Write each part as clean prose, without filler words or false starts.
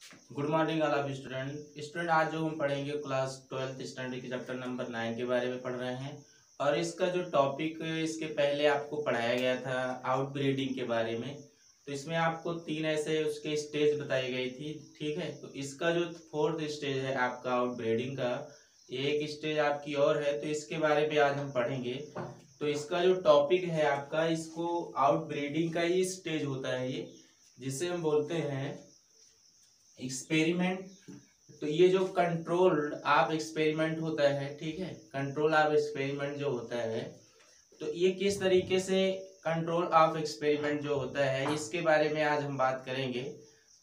Good morning all of student. आज जो हम पढ़ेंगे क्लास 12th स्टैंडर्ड के चैप्टर नंबर 9 के बारे में पढ़ रहे हैं। और इसका जो टॉपिक इसके पहले आपको पढ़ाया गया था आउट ब्रीडिंग के बारे में। तो इसमें आपको 3 ऐसे उसके स्टेज बताई गई थी, ठीक है। तो इसका जो 4th स्टेज है आपका आउट ब्रीडिंग का, एक स्टेज आपकी और है, तो इसके बारे में आज हम पढ़ेंगे। तो इसका जो टॉपिक है आपका, इसको आउट ब्रीडिंग का ही स्टेज होता है ये, जिसे हम बोलते हैं एक्सपेरिमेंट। तो ये जो कंट्रोल्ड ऑफ एक्सपेरिमेंट होता है, ठीक है, कंट्रोल ऑफ एक्सपेरिमेंट जो होता है, तो ये किस तरीके से कंट्रोल ऑफ एक्सपेरिमेंट जो होता है इसके बारे में आज हम बात करेंगे।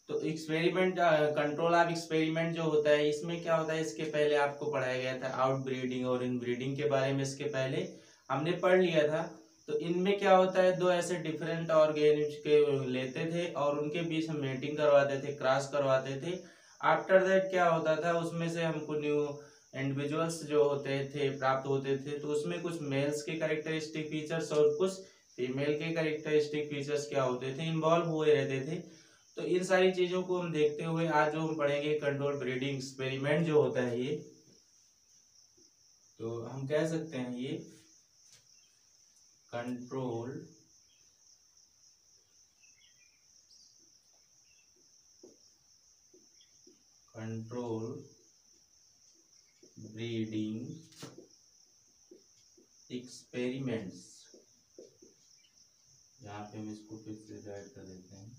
तो एक्सपेरिमेंट कंट्रोल ऑफ एक्सपेरिमेंट जो होता है, इसमें क्या होता है, इसके पहले आपको पढ़ाया गया था आउट ब्रीडिंग और इन ब्रीडिंग के बारे में, इसके पहले हमने पढ़ लिया था। तो इनमें क्या होता है, दो ऐसे डिफरेंट ऑर्गेनिज्म के लेते थे और उनके बीच हम मेटिंग करवाते थे, क्रॉस करवाते थे। आफ्टर दैट क्या होता था, उसमें से हमको न्यू इंडिविजुअल्स जो होते थे प्राप्त होते थे। तो उसमें कुछ मेल्स के कैरेक्टरिस्टिक फीचर्स और कुछ फीमेल के कैरेक्टरिस्टिक फीचर्स क्या होते थे, इन्वॉल्व हुए रहते थे। तो इन सारी चीजों को हम देखते हुए आज जो हम पढ़ेंगे कंट्रोल ब्रीडिंग एक्सपेरिमेंट जो होता है ये, तो हम कह सकते हैं ये कंट्रोल ब्रीडिंग एक्सपेरिमेंट्स, यहाँ पे हम इसको फिर से गाइड कर देते हैं,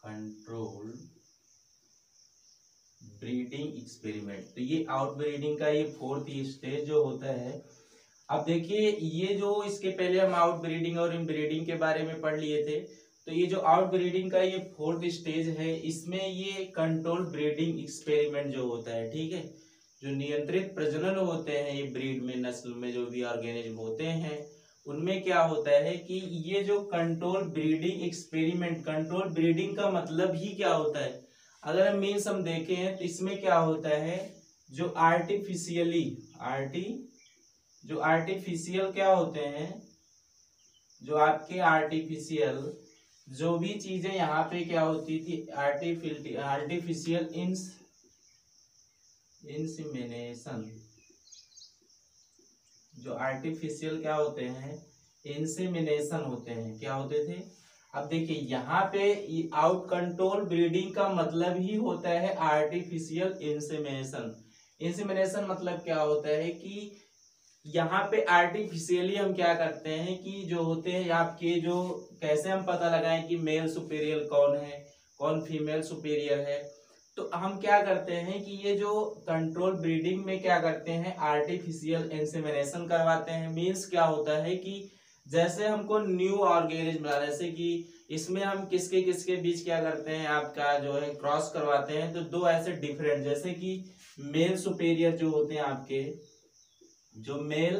कंट्रोल ब्रीडिंग एक्सपेरिमेंट। तो ये आउट ब्रीडिंग का ये 4th स्टेज जो होता है। अब देखिए, ये जो इसके पहले हम आउट ब्रीडिंग और इन ब्रीडिंग के बारे में पढ़ लिए थे। तो ये जो आउट ब्रीडिंग का ये 4th स्टेज है, इसमें ये कंट्रोल ब्रीडिंग एक्सपेरिमेंट जो होता है, ठीक है, जो नियंत्रित प्रजनन होते हैं ये ब्रीड में, नस्ल में जो भी ऑर्गेनिज्म होते हैं, उनमें क्या होता है कि ये जो control breeding experiment, control breeding का मतलब ही क्या होता है, अगर हम मीन्स हम देखें तो इसमें क्या होता है, जो आर्टिफिशियल क्या होते हैं, जो आपके आर्टिफिशियल जो भी चीजें यहाँ पे क्या होती थी, आर्टिफिशियल इंसेमिनेशन, जो आर्टिफिशियल क्या होते हैं, इंसेमिनेशन होते हैं, क्या होते थे। अब देखिए यहाँ पे आउट कंट्रोल ब्रीडिंग का मतलब ही होता है आर्टिफिशियल इंसेमिनेशन। इंसेमिनेशन मतलब क्या होता है कि यहाँ पे आर्टिफिशियली हम क्या करते हैं कि जो होते हैं आपके, जो कैसे हम पता लगाएं कि मेल सुपीरियर कौन है, कौन फीमेल सुपीरियर है। तो हम क्या करते हैं कि ये जो कंट्रोल ब्रीडिंग में क्या करते हैं, आर्टिफिशियल इंसेमिनेशन करवाते हैं। मीन्स क्या होता है कि जैसे हमको न्यू ऑर्गेनिज्म, जैसे कि इसमें हम किसके किसके बीच क्या करते हैं, आपका जो है क्रॉस करवाते हैं। तो दो ऐसे डिफरेंट, जैसे कि मेल सुपीरियर जो होते हैं आपके, जो मेल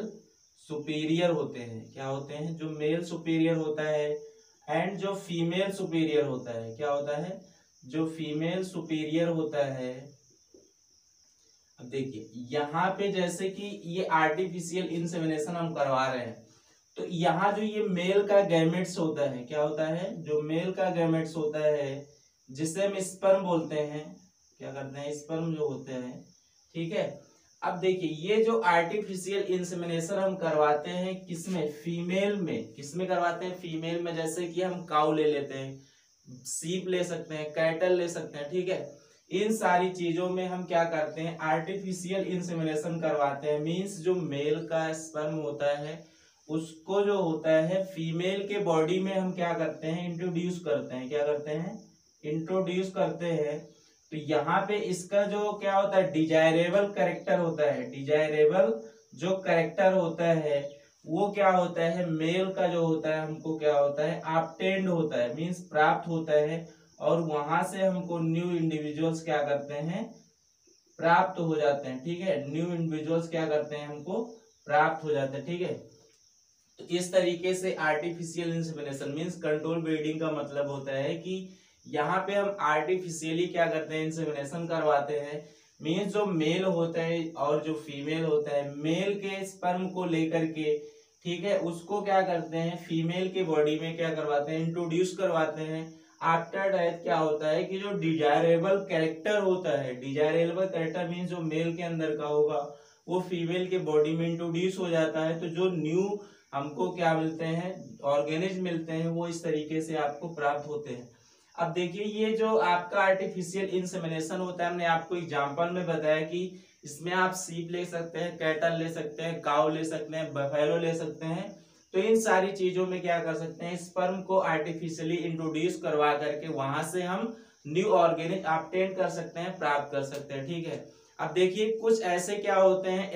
सुपीरियर होते हैं, क्या होते हैं, जो मेल सुपीरियर होता है, एंड जो फीमेल सुपीरियर होता है, क्या होता है, जो फीमेल सुपीरियर होता है। अब देखिए यहाँ पे जैसे कि ये आर्टिफिशियल इंसेमिनेशन हम करवा रहे हैं, तो यहाँ जो ये मेल का गैमेट्स होता है, क्या होता है, जो मेल का गैमेट्स होता है, जिसे हम स्पर्म बोलते हैं, क्या करते हैं, स्पर्म जो होते हैं, ठीक है। अब देखिए ये जो आर्टिफिशियल इंसेमिनेशन हम करवाते हैं किसमें, फीमेल में। किसमें करवाते हैं, फीमेल में। जैसे कि हम काऊ ले लेते हैं, सीप ले सकते हैं, कैटल ले सकते हैं, ठीक है। इन सारी चीजों में हम क्या करते हैं, आर्टिफिशियल इंसेमिनेशन करवाते हैं। मींस जो मेल का स्पर्म होता है उसको जो होता है फीमेल के बॉडी में हम क्या करते हैं, इंट्रोड्यूस करते हैं, क्या करते हैं, इंट्रोड्यूस करते हैं। तो यहाँ पे इसका जो क्या होता है, डिजायरेबल कैरेक्टर होता है, डिजायरेबल जो कैरेक्टर होता है वो क्या होता है, मेल का जो होता है हमको क्या होता है, ऑब्टेन्ड होता है, मींस प्राप्त होता है। और वहां से हमको न्यू इंडिविजुअल्स क्या करते हैं, प्राप्त हो जाते हैं, ठीक है। न्यू इंडिविजुअल्स क्या करते हैं, हमको प्राप्त हो जाते हैं, ठीक है। तो इस तरीके से artificial insemination means control breeding का मतलब होता है कि यहाँ पे हम आर्टिफिशियली क्या करते हैं, इंसेमिनेशन करवाते हैं। मींस जो मेल होता है और जो फीमेल होता है, मेल के स्पर्म को लेकर के, ठीक है, उसको क्या करते हैं, फीमेल के बॉडी में क्या करवाते हैं, इंट्रोड्यूस करवाते हैं। आफ्टर डेथ क्या होता है कि जो डिजायरेबल कैरेक्टर होता है, डिजायरेबल कैरेक्टर मीन्स जो मेल के अंदर का होगा वो फीमेल के बॉडी में इंट्रोड्यूस हो जाता है, तो जो न्यू हमको क्या मिलते हैं, ऑर्गेनिज्म मिलते हैं, वो इस तरीके से आपको प्राप्त होते हैं। अब देखिए ये जो आपका आर्टिफिशियल इंसेमिनेशन होता है, हमने आपको एग्जांपल में बताया कि इसमें आप सीप ले सकते हैं, कैटल ले सकते हैं, काऊ ले सकते हैं, बफेलो ले सकते हैं। तो इन सारी चीजों में क्या कर सकते हैं, स्पर्म को आर्टिफिशियली इंट्रोड्यूस करवा करके वहां से हम न्यू ऑर्गेनिक ऑब्टेन कर सकते हैं, प्राप्त कर सकते हैं। ठीक है, अब देखिए कुछ ऐसे क्या होते हैं,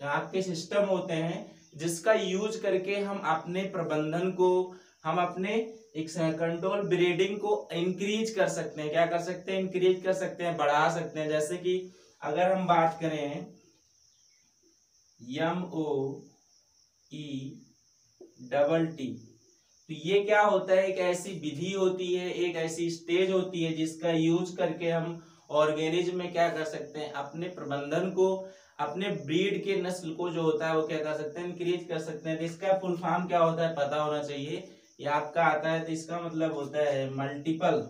आपके सिस्टम होते हैं जिसका यूज करके हम अपने प्रबंधन को, हम अपने एक कंट्रोल ब्रीडिंग को इंक्रीज कर सकते हैं। क्या कर सकते हैं, इंक्रीज कर सकते हैं, बढ़ा सकते हैं। जैसे कि अगर हम बात करें MOETT, तो ये क्या होता है, एक ऐसी विधि होती है, एक ऐसी स्टेज होती है जिसका यूज करके हम ऑर्गेनिज्म में क्या कर सकते हैं, अपने प्रबंधन को, अपने ब्रीड के नस्ल को जो होता है वो क्या कर सकते हैं, इंक्रीज कर सकते हैं। तो इसका फुल फॉर्म क्या होता है पता होना चाहिए, ये आपका आता है। तो इसका मतलब होता है मल्टीपल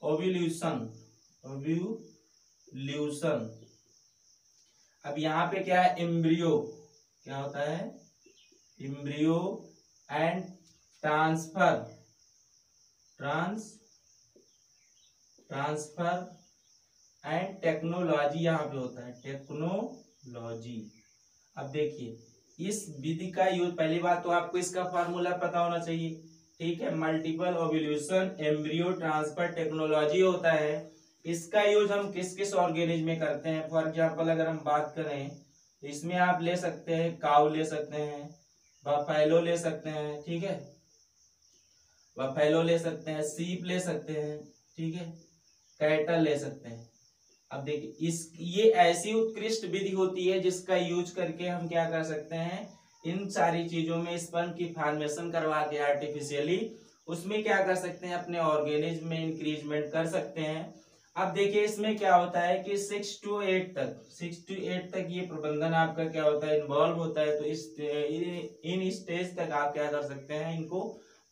ओव्यूलेशन। अब यहाँ पे क्या है, एम्ब्रियो, क्या होता है, embryo and transfer and technology, यहाँ पे होता है टेक्नोलॉजी। अब देखिए इस विधि का यूज, पहली बात तो आपको इसका फार्मूला पता होना चाहिए। ठीक है, multiple ovulation, embryo transfer technology होता है। इसका यूज हम किस किस ऑर्गेनिज्म में करते हैं। फॉर एग्जांपल अगर हम बात करें तो इसमें आप ले सकते हैं काऊ ले सकते हैं, बफेलो ले सकते हैं, ठीक है, बफेलो ले सकते हैं, सीप ले सकते हैं, ठीक है, कैटल ले सकते हैं। अब देखिए ये ऐसी उत्कृष्ट विधि होती है जिसका यूज करके हम क्या कर सकते हैं, इन सारी चीजों में स्पर्म की फॉर्मेशन करवा के आर्टिफिशियली उसमें क्या कर सकते हैं, अपने ऑर्गेनिज्म में इंक्रीजमेंट कर सकते हैं। अब देखिए इसमें क्या होता है कि 6 to 8 तक ये प्रबंधन आपका क्या होता है, इन्वॉल्व होता है। तो इन स्टेज तक आप क्या कर सकते हैं, इनको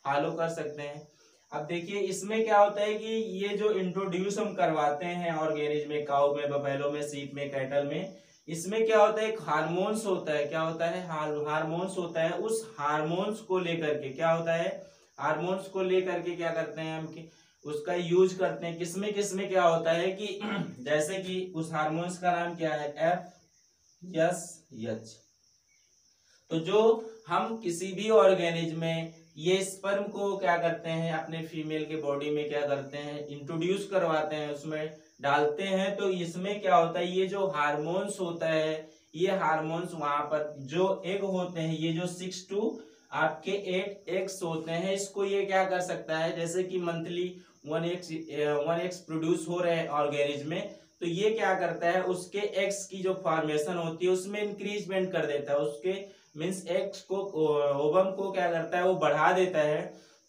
फॉलो कर सकते हैं। अब देखिए इसमें क्या होता है कि ये जो इंट्रोड्यूस हम करवाते हैं ऑर्गेनिज्म में, काऊ में, बफेलो में, सीप में, कैटल में, इसमें क्या होता है, एक हार्मोन्स होता है। क्या होता है, हार्मोन्स होता है। उस हार्मोन्स को लेकर के क्या होता है, हार्मोन्स को लेकर के क्या करते हैं हम, उसका यूज करते हैं। किसमें किसमें क्या होता है कि जैसे कि उस हार्मोन्स का नाम क्या है, FSH। तो जो हम किसी भी ऑर्गेनिज्म में ये स्पर्म को क्या करते हैं, अपने फीमेल के बॉडी में क्या करते हैं, इंट्रोड्यूस करवाते हैं, उसमें डालते हैं। तो इसमें क्या होता है, ये जो हार्मोन्स होता है, ये हार्मोन्स वहां पर जो एग होते हैं, ये जो 6 to आपके 8 एग्स होते हैं, इसको ये क्या कर सकता है, जैसे कि मंथली 1 एग्स प्रोड्यूस हो रहे हैं ऑर्गेनिज्म में, तो ये क्या करता है, उसके एग्स की जो फॉर्मेशन होती है उसमें इंक्रीजमेंट कर देता है, उसके मीन्स एग्स को, ओवम को क्या करता है, वो बढ़ा देता है।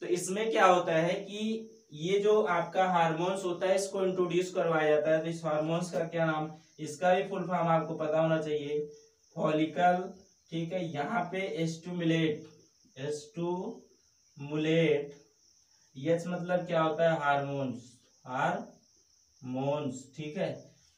तो इसमें क्या होता है कि ये जो आपका हार्मोन्स होता है इसको इंट्रोड्यूस करवाया जाता है। तो इस हार्मोन्स का क्या नाम, इसका भी फुल फॉर्म आपको पता होना चाहिए, फॉलिकल, ठीक है। यहाँ पे एस्टुमुलेट, यच मतलब क्या होता है, हार्मोन्स, ठीक है।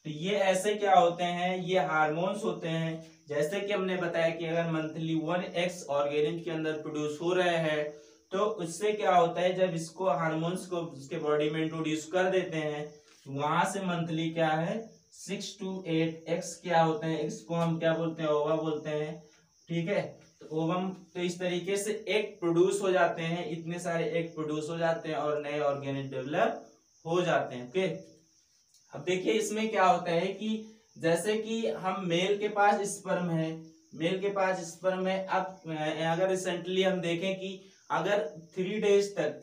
तो ये ऐसे क्या होते हैं, ये हार्मोन्स होते हैं। जैसे कि हमने बताया कि अगर मंथली 1 एग्स ऑर्गेनिज्म के अंदर प्रोड्यूस हो रहे हैं, तो उससे क्या होता है, जब इसको हार्मोन्स को उसके बॉडी में इंट्रोड्यूस कर देते हैं, वहां से मंथली क्या है, 6 to 8 एग्स क्या होते हैं, एग्स को हम क्या बोलते हैं, ओवा बोलते हैं, ठीक है। तो ओवम, तो इस तरीके से एग प्रोड्यूस हो जाते हैं, इतने सारे एग प्रोड्यूस हो जाते हैं और नए ऑर्गेनिज्म डेवलप हो जाते हैं। ओके, अब देखिए इसमें क्या होता है कि जैसे कि हम मेल के पास स्पर्म है, अब अगर रिसेंटली हम देखें कि अगर 3 डेज तक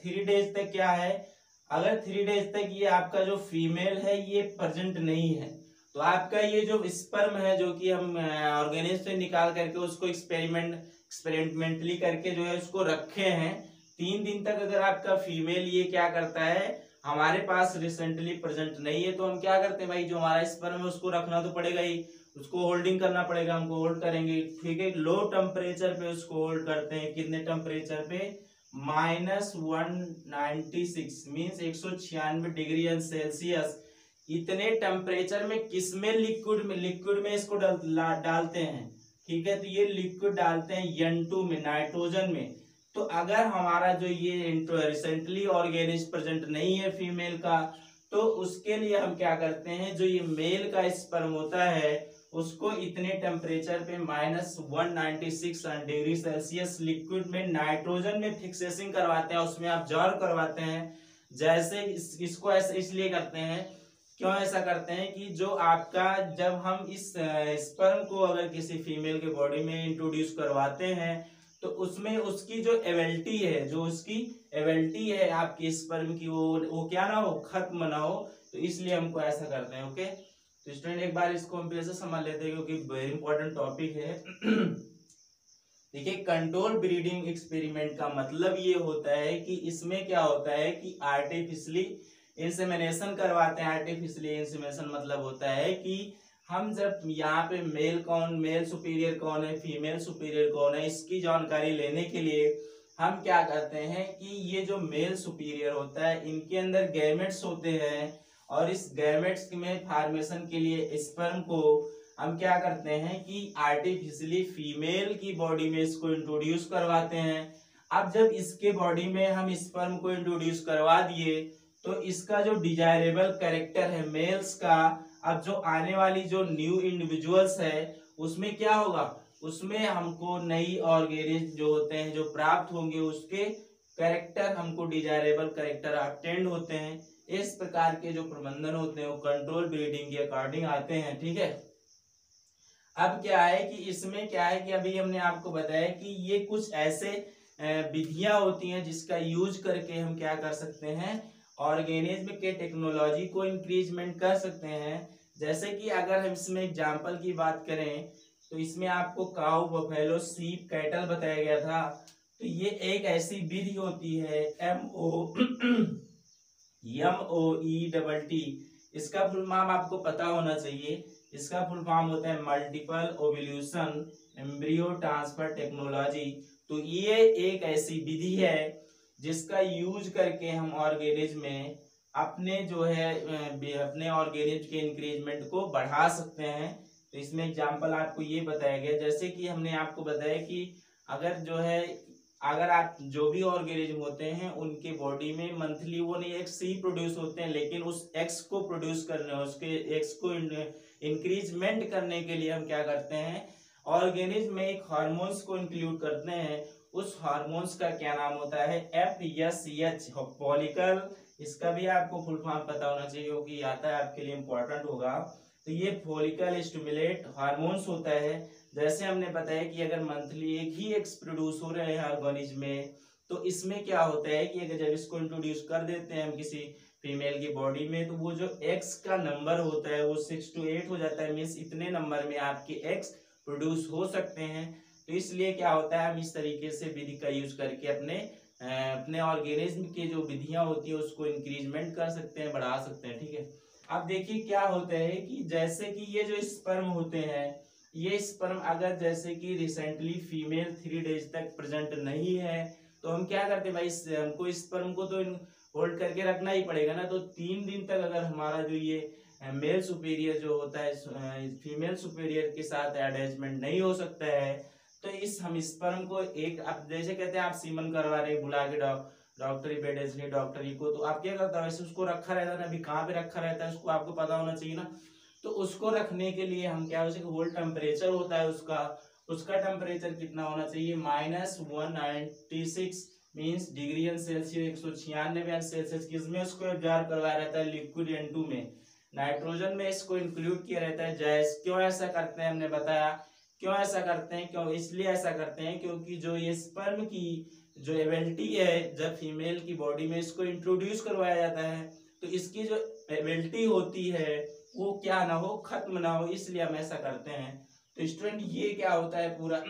क्या है, अगर 3 डेज तक ये आपका जो फीमेल है ये प्रेजेंट नहीं है, तो आपका ये जो स्पर्म है जो कि हम ऑर्गेनिज्म से निकाल करके उसको एक्सपेरिमेंटली करके जो है उसको रखे हैं, 3 दिन तक अगर आपका फीमेल ये क्या करता है, हमारे पास रिसेंटली प्रेजेंट नहीं है, तो हम क्या करते हैं भाई, जो हमारा स्पर्म है उसको रखना तो पड़ेगा ही, उसको होल्डिंग करना पड़ेगा, हमको होल्ड करेंगे, ठीक है। लो टेम्परेचर पे उसको होल्ड करते हैं, कितने टेम्परेचर पे, -196 मीन्स 196 डिग्री सेल्सियस, इतने टेम्परेचर में किसमें लिक्विड में इसको डालते हैं, ठीक है। तो ये लिक्विड डालते हैं N2 में, नाइट्रोजन में। तो अगर हमारा जो ये रिसेंटली ऑर्गेनिज्म प्रेजेंट नहीं है फीमेल का, तो उसके लिए हम क्या करते हैं, जो ये मेल का स्पर्म होता है उसको इतने टेम्परेचर पे -196 डिग्री सेल्सियस लिक्विड में नाइट्रोजन में फिक्सेशन करवाते हैं, उसमें ऑब्जर्व करवाते हैं। जैसे इसको ऐसे इसलिए करते हैं, क्यों ऐसा करते हैं कि जो आपका, जब हम इस स्पर्म को अगर किसी फीमेल के बॉडी में इंट्रोड्यूस करवाते हैं तो उसमें उसकी जो एबिलिटी है, जो उसकी एबिलिटी है आपके स्पर्म की, वो क्या ना हो, खत्म ना हो। तो इसलिए हमको ऐसा करते हैं। ओके, तो स्टूडेंट एक बार इसको हम फिर से समझ लेते हैं क्योंकि वेरी इंपॉर्टेंट टॉपिक है। देखिए, कंट्रोल ब्रीडिंग एक्सपेरिमेंट का मतलब ये होता है कि इसमें क्या होता है कि आर्टिफिशियली इंसेमिनेशन करवाते हैं। आर्टिफिशियली इंसेमिनेशन मतलब होता है कि हम जब यहाँ पे मेल सुपीरियर कौन है, फीमेल सुपीरियर कौन है, इसकी जानकारी लेने के लिए हम क्या करते हैं कि ये जो मेल सुपीरियर होता है इनके अंदर गैमेट्स होते हैं, और इस गैमेट्स में फॉर्मेशन के लिए स्पर्म को हम क्या करते हैं कि आर्टिफिशियली फीमेल की बॉडी में इसको इंट्रोड्यूस करवाते हैं। अब जब इसके बॉडी में हम स्पर्म को इंट्रोड्यूस करवा दिए तो इसका जो डिजायरेबल कैरेक्टर है मेल्स का, अब जो आने वाली जो न्यू इंडिविजुअल्स है उसमें क्या होगा, उसमें हमको नई ऑर्गेनिज्म जो होते हैं जो प्राप्त होंगे उसके कैरेक्टर हमको डिजायरेबल कैरेक्टर ऑब्टेन्ड होते हैं। इस प्रकार के जो प्रबंधन होते हैं वो कंट्रोल ब्रीडिंग के अकॉर्डिंग आते हैं, ठीक है। अब क्या है कि इसमें क्या है कि अभी हमने आपको बताया कि ये कुछ ऐसे विधियां होती हैं जिसका यूज करके हम क्या कर सकते हैं, ऑर्गेनिज्म के टेक्नोलॉजी को इंक्रीजमेंट कर सकते हैं। जैसे कि अगर हम इसमें एग्जांपल की बात करें तो इसमें आपको काऊ, बफेलो, सीप, कैटल बताया गया था। तो ये एक ऐसी विधि होती है MOETT, इसका फुल फॉर्म आपको पता होना चाहिए। इसका फुल फॉर्म होता है multiple ovulation embryo transfer technology. तो ये एक ऐसी विधि है जिसका यूज करके हम ऑर्गेनिज्म में अपने जो है अपने ऑर्गेनिज्म के इंक्रीजमेंट को बढ़ा सकते हैं। तो इसमें एग्जांपल आपको ये बताया गया, जैसे कि हमने आपको बताया कि अगर आप जो भी ऑर्गेनिज्म होते हैं उनके बॉडी में मंथली वो नहीं एग्स ही प्रोड्यूस होते हैं, लेकिन उस एग्स को प्रोड्यूस करने, उसके एग्स को इंक्रीजमेंट करने के लिए हम क्या करते हैं, ऑर्गेनिज्म में एक हार्मोन्स को इंक्लूड करते हैं। उस हार्मोन्स का क्या नाम होता है, FSH, फॉलिकल। इसका भी आपको फुल फॉर्म पता होना चाहिए क्योंकि आता है आपके लिए इंपॉर्टेंट होगा। तो ये फॉलिकल स्टिमुलेट हार्मोन्स होता है। जैसे हमने बताया कि अगर मंथली एक ही एग्स प्रोड्यूस हो रहे हैं ऑर्गेनिज्म में, तो इसमें क्या होता है कि अगर जब इसको इंट्रोड्यूस कर देते हैं हम किसी फीमेल की बॉडी में, तो वो जो एग्स का नंबर होता है वो 6 to 8 हो जाता है। मीन्स इतने नंबर में आपके एग्स प्रोड्यूस हो सकते हैं। तो इसलिए क्या होता है, हम इस तरीके से विधि का यूज करके अपने ऑर्गेनिज्म की जो विधियां होती है उसको इंक्रीजमेंट कर सकते हैं, बढ़ा सकते हैं, ठीक है। अब देखिए क्या होता है कि जैसे कि ये जो स्पर्म होते हैं, ये स्पर्म अगर जैसे कि रिसेंटली फीमेल 3 days तक प्रेजेंट नहीं है तो हम क्या करते हैं भाई, हमको स्पर्म को तो होल्ड करके रखना ही पड़ेगा ना। तो 3 दिन तक अगर हमारा जो ये मेल सुपीरियर जो होता है फीमेल सुपीरियर के साथ अटैचमेंट नहीं हो सकता है, तो हम स्पर्म को एक, आप जैसे कहते हैं आप सीमन करवा रहे बुला के डॉक्टरी बेडेजनी डॉक्टरी को, तो आप क्या करता है वैसे उसको रखा रहता है ना, अभी कहाँ पे रखा रहता है उसको आपको पता होना चाहिए ना। तो उसको रखने के लिए हम क्या, जैसे होल टेम्परेचर होता है उसका टेम्परेचर कितना होना चाहिए, -196 मीन्स डिग्री सेल्सियस, 196 सेल्सियस। किसमें उसको ऑब्जर्व करवाया रहता है, लिक्विड N2 में, नाइट्रोजन में इसको इंक्लूड किया रहता है। जैसे क्यों ऐसा करते हैं, हमने बताया क्यों ऐसा करते हैं, क्यों इसलिए ऐसा करते हैं क्योंकि जो ये स्पर्म की जो एबिलिटी है, जब फीमेल की बॉडी में इसको इंट्रोड्यूस करवाया जाता है तो इसकी जो एबिलिटी होती है वो क्या ना हो, खत्म ना हो, इसलिए हम ऐसा करते हैं। तो स्टूडेंट ये क्या होता है, पूरा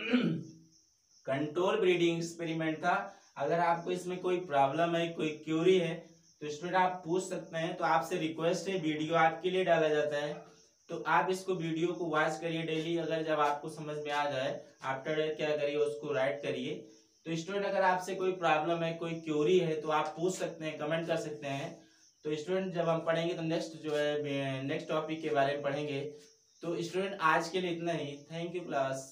कंट्रोल ब्रीडिंग एक्सपेरिमेंट था। अगर आपको इसमें कोई प्रॉब्लम है, कोई क्यूरी है तो स्टूडेंट आप पूछ सकते हैं। तो आपसे रिक्वेस्ट है, वीडियो आपके लिए डाला जाता है तो आप इसको वीडियो को वॉच करिए डेली। अगर जब आपको समझ में आ जाए आफ्टर क्या करिए, उसको राइट करिए। तो स्टूडेंट अगर आपसे कोई प्रॉब्लम है, कोई क्यूरी है तो आप पूछ सकते हैं, कमेंट कर सकते हैं। तो स्टूडेंट जब हम पढ़ेंगे तो नेक्स्ट टॉपिक के बारे में पढ़ेंगे। तो स्टूडेंट आज के लिए इतना ही। Thank you class.